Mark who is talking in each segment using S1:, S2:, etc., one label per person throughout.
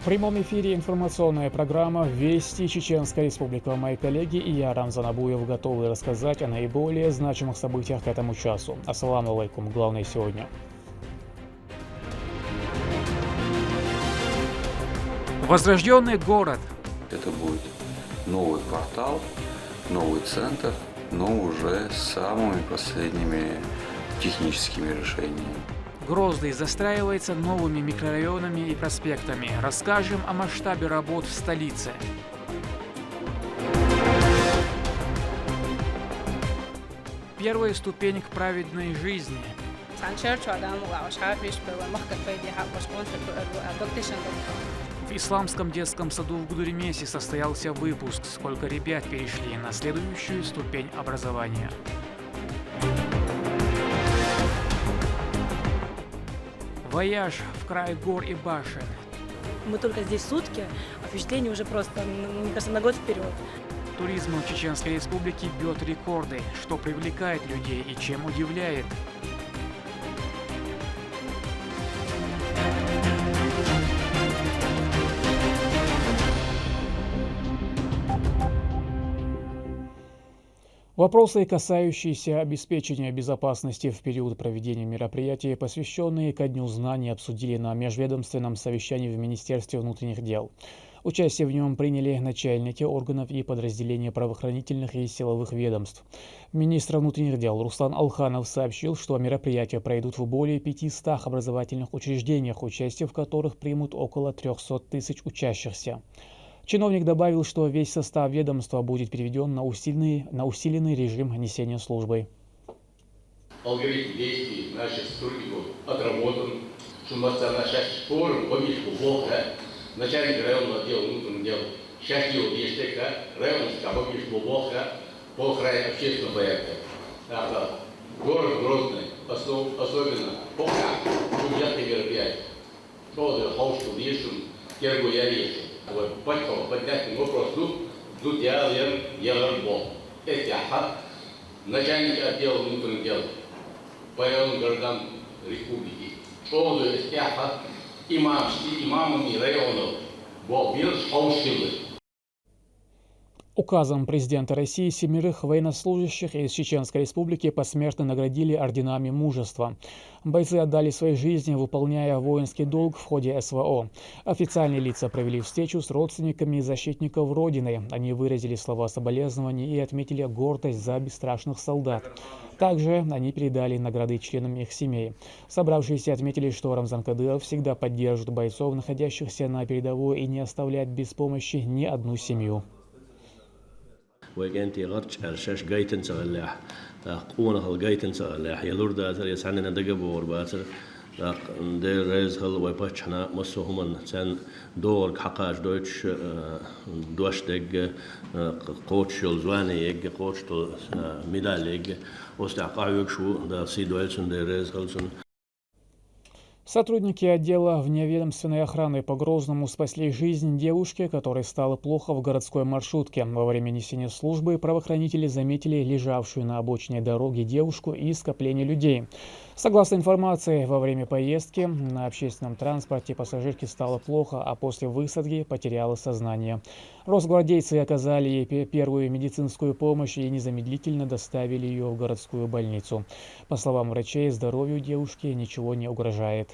S1: В прямом эфире информационная программа «Вести Чеченская Республика». Мои коллеги и я, Рамзан Абуев, готовы рассказать о наиболее значимых событиях к этому часу. Ассаламу алейкум. Главное сегодня. Возрожденный город.
S2: Это будет новый квартал, новый центр, но уже с самыми последними техническими решениями.
S1: Грозный застраивается новыми микрорайонами и проспектами. Расскажем о масштабе работ в столице. Первая ступень к праведной жизни. В исламском детском саду в Гудеремесе состоялся выпуск. Сколько ребят перешли на следующую ступень образования. Вояж в край гор и башен.
S3: Мы только здесь сутки, а впечатление уже просто, мне кажется, на год вперед.
S1: Туризм в Чеченской Республике бьет рекорды, что привлекает людей и чем удивляет. Вопросы, касающиеся обеспечения безопасности в период проведения мероприятий, посвященные ко Дню знаний, обсудили на межведомственном совещании в Министерстве внутренних дел. Участие в нем приняли начальники органов и подразделений правоохранительных и силовых ведомств. Министр внутренних дел Руслан Алханов сообщил, что мероприятия пройдут в более 500 образовательных учреждениях, участие в которых примут около 300 тысяч учащихся. Чиновник добавил, что весь состав ведомства будет переведен на усиленный режим несения службы.
S4: Алгоритм действий наших сотрудников отработан. Начальник районного отдела внутренних дел Шахтил Ештека, районный штаб по охране общественного порядка. Город Грозный, особенно пока бюджетные мероприятия. Хаушку решим, Кергу я решим. Поднять вопрос, тут делаем бог. Начальник отдела внутренних дел по районным городам республики. Имамами районов был хаушилы.
S1: Указом президента России 7 военнослужащих из Чеченской Республики посмертно наградили орденами мужества. Бойцы отдали свои жизни, выполняя воинский долг в ходе СВО. Официальные лица провели встречу с родственниками защитников Родины. Они выразили слова соболезнования и отметили гордость за бесстрашных солдат. Также они передали награды членам их семей. Собравшиеся отметили, что Рамзан Кадыров всегда поддерживает бойцов, находящихся на передовой, и не оставляет без помощи ни одну семью.
S5: وكانتي غرش أرشاش جايتن سغلاح قونا خل جايتن سغلاح يلور داتر يسعنا ندقبور باتر دير ريز خل ويباتشنا مصو همان سان دور حقاش دوتش دوش دق قوتش يلزواني يج قوتش تو ميدال يج واستعقاع يكشو دا سي دويلسون دير ريز خلسون.
S1: Сотрудники отдела вневедомственной охраны по Грозному спасли жизнь девушки, которой стало плохо в городской маршрутке. Во время несения службы правоохранители заметили лежавшую на обочине дороги девушку и скопление людей. Согласно информации, во время поездки на общественном транспорте пассажирке стало плохо, а после высадки потеряла сознание. Росгвардейцы оказали ей первую медицинскую помощь и незамедлительно доставили ее в городскую больницу. По словам врачей, здоровью девушки ничего не угрожает.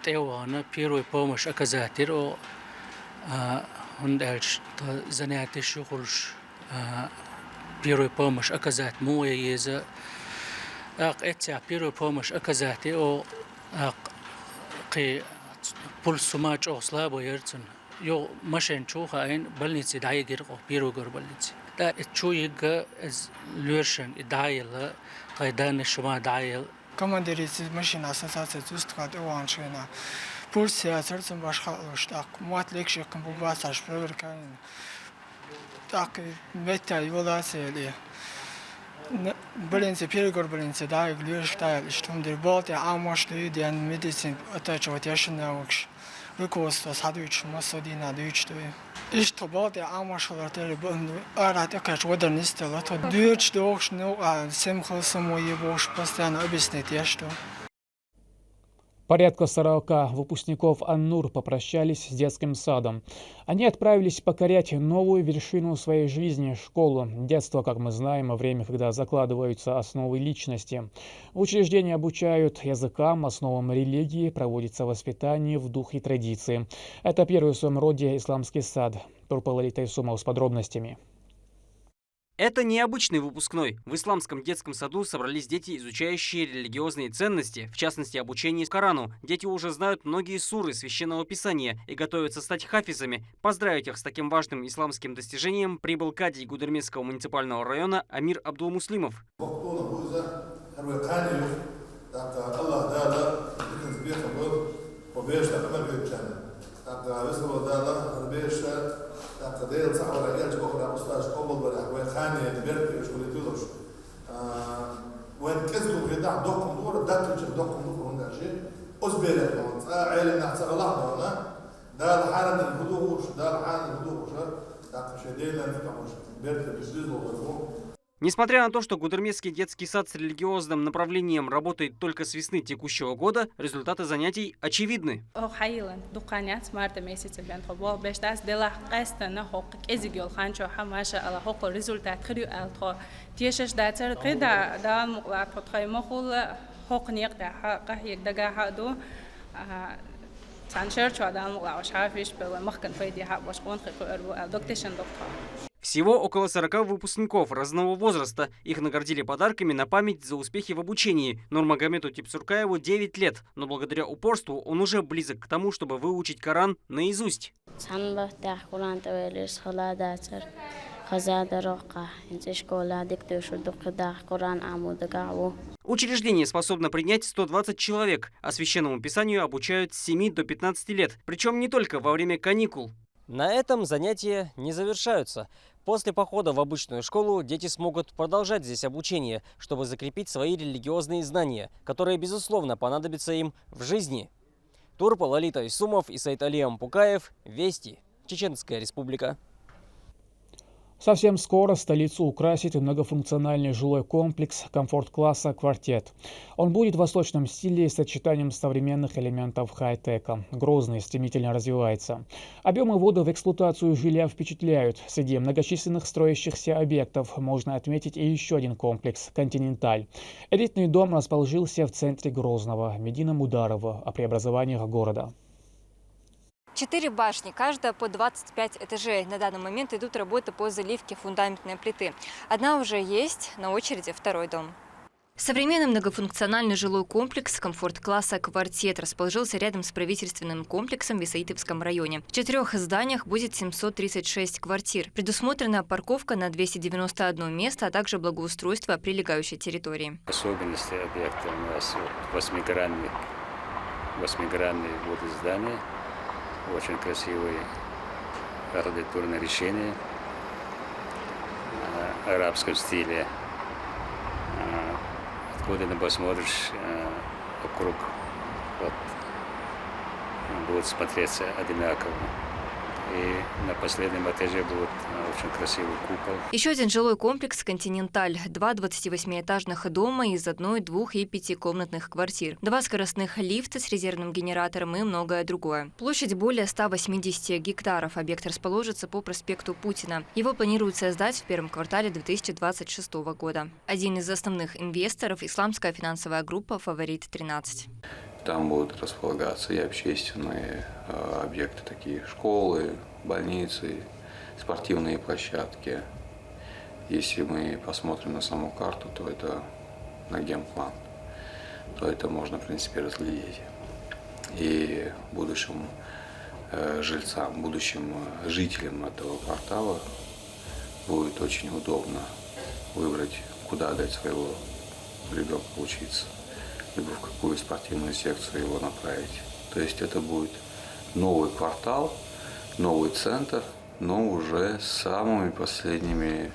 S6: Теоана первую помощь оказать, он дальше занятия шухульш первую помощь оказать, моя еза, эти первую помощь оказать, ки пульс матч слабо ярцен, ё машин чуха ин больнице дайгер первую гор больнице. Да чуйга из лёшен и дайла, кайдан шма дайл.
S7: Командирец машина ассоциация зустхат уаншина. Пульс я сердцем башхалуш так. Мат лекши комбубасаш проверка. Так бета юласели. Блинцы перегор блинцы да глюш та штум дер болте амош ден медицин атачо тешна укш. Выкос садуч масодина дуч то. اشتباطي عمشورتي أراد أكش ودرنيست لا تدوش دوش نوع سمخ سموي بوش постоянно объяснить я что.
S1: Порядка 40 выпускников Ан-Нур попрощались с детским садом. Они отправились покорять новую вершину своей жизни – школу. Детство, как мы знаем, время, когда закладываются основы личности. В учреждении обучают языкам, основам религии, проводится воспитание в духе традиции. Это первый в своем роде исламский сад. Турпалали Тайсумов с подробностями.
S8: Это необычный выпускной. В исламском детском саду собрались дети, изучающие религиозные ценности, в частности, обучение Корану. Дети уже знают многие суры Священного Писания и готовятся стать хафизами. Поздравить их с таким важным исламским достижением прибыл кадий Гудермесского муниципального района Амир Абдулмуслимов. Несмотря на то, что Гудермесский детский сад с религиозным направлением работает только с весны текущего года, результаты занятий очевидны. Всего около 40 выпускников разного возраста. Их наградили подарками на память за успехи в обучении. Нурмагомеду Типсуркаеву 9 лет, но благодаря упорству он уже близок к тому, чтобы выучить Коран наизусть. Учреждение способно принять 120 человек, а священному писанию обучают с 7 до 15 лет. Причем не только во время каникул.
S9: На этом занятия не завершаются. После похода в обычную школу дети смогут продолжать здесь обучение, чтобы закрепить свои религиозные знания, которые, безусловно, понадобятся им в жизни. Турпалали Тайсумов и Сайтали Ампукаев. Вести. Чеченская республика.
S1: Совсем скоро столицу украсит многофункциональный жилой комплекс комфорт-класса «Квартет». Он будет в восточном стиле с сочетанием современных элементов хай-тека. Грозный стремительно развивается. Объемы ввода в эксплуатацию жилья впечатляют. Среди многочисленных строящихся объектов можно отметить и еще один комплекс – «Континенталь». Элитный дом расположился в центре Грозного. Медина Мударова о преобразованиях города.
S10: 4 башни, каждая по 25 этажей. На данный момент идут работы по заливке фундаментной плиты. Одна уже есть, на очереди второй дом. Современный многофункциональный жилой комплекс комфорт-класса «Квартет» расположился рядом с правительственным комплексом в Исаитовском районе. В 4 зданиях будет 736 квартир. Предусмотрена парковка на 291 место, а также благоустройство прилегающей территории.
S11: Особенности объекта у нас восьмигранные здания. Очень красивые архитектурные решения в арабском стиле. Откуда ты посмотришь вокруг, будет смотреться одинаково. И на последнем этаже будет очень красивый купол.
S10: Еще один жилой комплекс «Континенталь». 2 28-этажных дома из 1, 2 и 5-комнатных квартир. 2 скоростных лифта с резервным генератором и многое другое. Площадь более 180 гектаров. Объект расположится по проспекту Путина. Его планируется сдать в первом квартале 2026 года. Один из основных инвесторов – исламская финансовая группа «Фаворит-13».
S2: Там будут располагаться и общественные объекты, такие школы, больницы, спортивные площадки. Если мы посмотрим на саму карту, то это на генплан, то это можно, в принципе, разглядеть. И будущим жильцам, будущим жителям этого квартала будет очень удобно выбрать, куда дать своего ребенка учиться, либо в какую спортивную секцию его направить. То есть это будет новый квартал, новый центр, но уже с самыми последними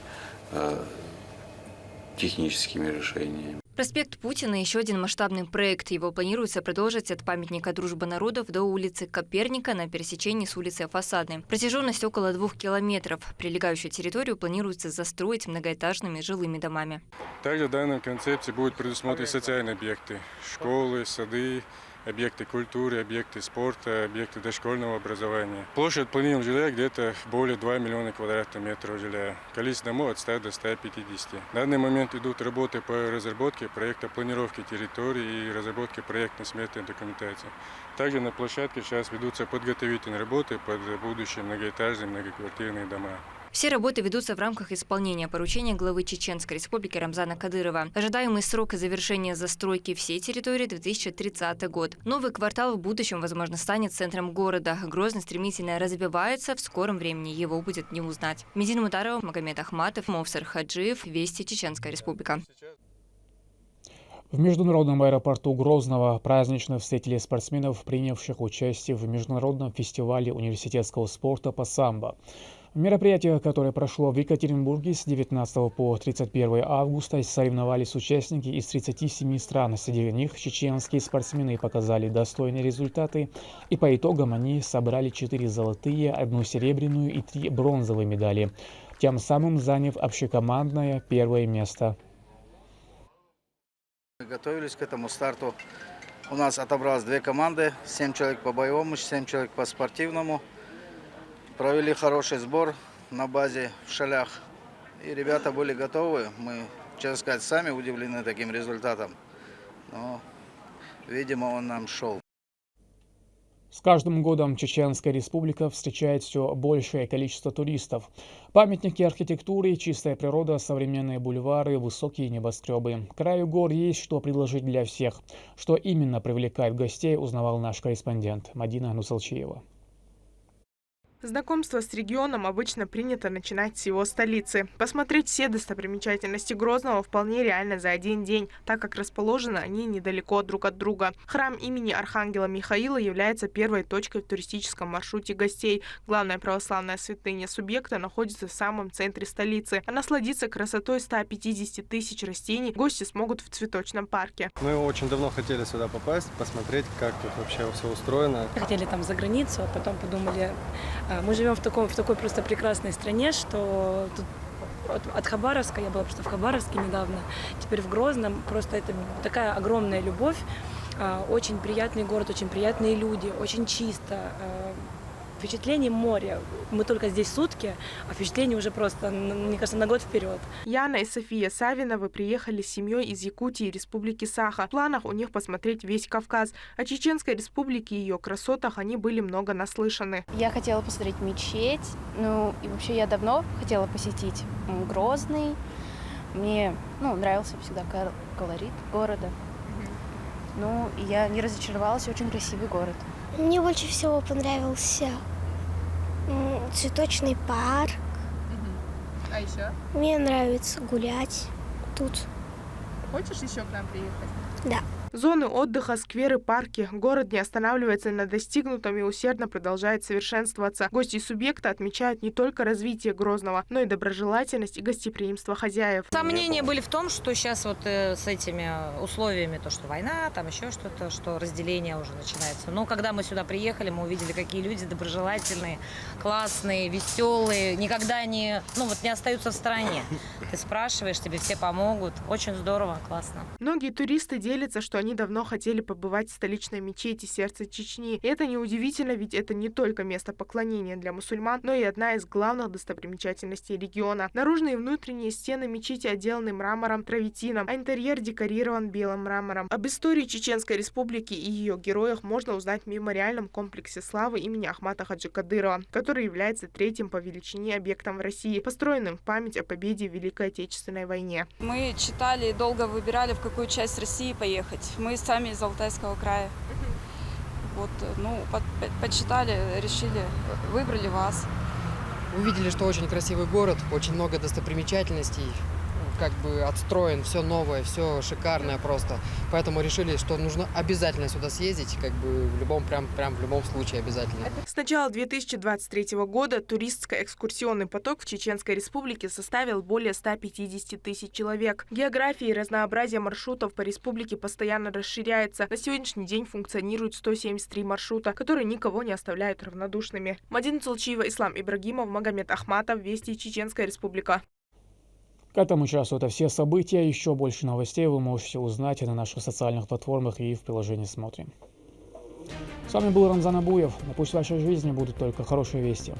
S2: техническими решениями.
S10: Проспект Путина – еще один масштабный проект. Его планируется продолжить от памятника Дружбы народов до улицы Коперника на пересечении с улицей Фасадной. Протяженность около 2 километров. Прилегающую территорию планируется застроить многоэтажными жилыми домами.
S12: Также в данной концепции будут предусмотрены социальные объекты – школы, сады, объекты культуры, объекты спорта, объекты дошкольного образования. Площадь планируем жилья где-то более 2 миллиона квадратных метров жилья. Количество домов от 100 до 150. В данный момент идут работы по разработке проекта планировки территории и разработке проектно-сметной документации. Также на площадке сейчас ведутся подготовительные работы под будущие многоэтажные многоквартирные дома.
S10: Все работы ведутся в рамках исполнения поручения главы Чеченской Республики Рамзана Кадырова. Ожидаемый срок завершения застройки всей территории – 2030 год. Новый квартал в будущем, возможно, станет центром города. Грозный стремительно развивается, в скором времени его будет не узнать. Медина Мутарова, Магомед Ахматов, Мовсар Хаджиев, Вести, Чеченская Республика.
S1: В международном аэропорту Грозного празднично встретили спортсменов, принявших участие в международном фестивале университетского спорта по самбо. Мероприятие, которое прошло в Екатеринбурге с 19 по 31 августа, соревновались участники из 37 стран. Среди них чеченские спортсмены показали достойные результаты, и по итогам они собрали 4 золотые, 1 серебряную и 3 бронзовые медали, тем самым заняв общекомандное 1 место.
S13: Мы готовились к этому старту. У нас отобралось 2 команды, 7 человек по боевому, 7 человек по спортивному. Провели хороший сбор на базе в Шалях. И ребята были готовы. Мы, честно сказать, сами удивлены таким результатом. Но, видимо, он нам шел.
S1: С каждым годом Чеченская Республика встречает все большее количество туристов. Памятники архитектуры, чистая природа, современные бульвары, высокие небоскребы. Краю гор есть что предложить для всех. Что именно привлекает гостей, узнавал наш корреспондент Мадина Нусалчиева.
S14: Знакомство с регионом обычно принято начинать с его столицы. Посмотреть все достопримечательности Грозного вполне реально за один день, так как расположены они недалеко друг от друга. Храм имени Архангела Михаила является первой точкой в туристическом маршруте гостей. Главная православная святыня субъекта находится в самом центре столицы. А насладиться красотой 150 тысяч растений гости смогут в цветочном парке.
S15: Мы очень давно хотели сюда попасть, посмотреть, как тут вообще все устроено.
S3: Хотели там за границу, а потом подумали, мы живем в такой просто прекрасной стране, что тут от Хабаровска, я была просто в Хабаровске недавно, теперь в Грозном, просто это такая огромная любовь, очень приятный город, очень приятные люди, очень чисто, впечатление моря. Мы только здесь сутки, а впечатление уже просто, мне кажется, на год вперед.
S14: Яна и София Савиновы приехали с семьей из Якутии и Республики Саха. В планах у них посмотреть весь Кавказ. О Чеченской Республике и ее красотах они были много наслышаны.
S16: Я хотела посмотреть мечеть, и вообще я давно хотела посетить Грозный. Мне нравился всегда колорит города. И я не разочаровалась, очень красивый город.
S17: Мне больше всего понравился цветочный парк.
S14: А еще?
S17: Мне нравится гулять тут.
S14: Хочешь еще к нам приехать?
S17: Да.
S14: Зоны отдыха, скверы, парки. Город не останавливается на достигнутом и усердно продолжает совершенствоваться. Гости субъекта отмечают не только развитие Грозного, но и доброжелательность и гостеприимство хозяев.
S18: Сомнения были в том, что сейчас с этими условиями, то, что война, там еще что-то, что разделение уже начинается. Но когда мы сюда приехали, мы увидели, какие люди доброжелательные, классные, веселые, никогда не остаются в стороне. Ты спрашиваешь, тебе все помогут. Очень здорово, классно.
S14: Многие туристы делятся, что они давно хотели побывать в столичной мечети, сердце Чечни. И это неудивительно, ведь это не только место поклонения для мусульман, но и одна из главных достопримечательностей региона. Наружные и внутренние стены мечети отделаны мрамором травертином, а интерьер декорирован белым мрамором. Об истории Чеченской Республики и ее героях можно узнать в мемориальном комплексе славы имени Ахмата Хаджи Кадырова, который является 3-м по величине объектом в России, построенным в память о победе в Великой Отечественной войне.
S19: Мы читали и долго выбирали, в какую часть России поехать. Мы сами из Алтайского края. Почитали, решили, выбрали вас.
S20: Увидели, что очень красивый город, очень много достопримечательностей. как бы отстроен, все новое, все шикарное просто. Поэтому решили, что нужно обязательно сюда съездить, как бы в любом, прям в любом случае обязательно.
S14: С начала 2023 года туристско-экскурсионный поток в Чеченской Республике составил более 150 тысяч человек. География и разнообразие маршрутов по республике постоянно расширяется. На сегодняшний день функционирует 173 маршрута, которые никого не оставляют равнодушными. Мадина Цулчиева, Ислам Ибрагимов, Магомед Ахматов, Вести, Чеченская Республика.
S1: К этому часу это все события. Еще больше новостей вы можете узнать на наших социальных платформах и в приложении «Смотрим». С вами был Рамзан Абуев. Но пусть в вашей жизни будут только хорошие вести.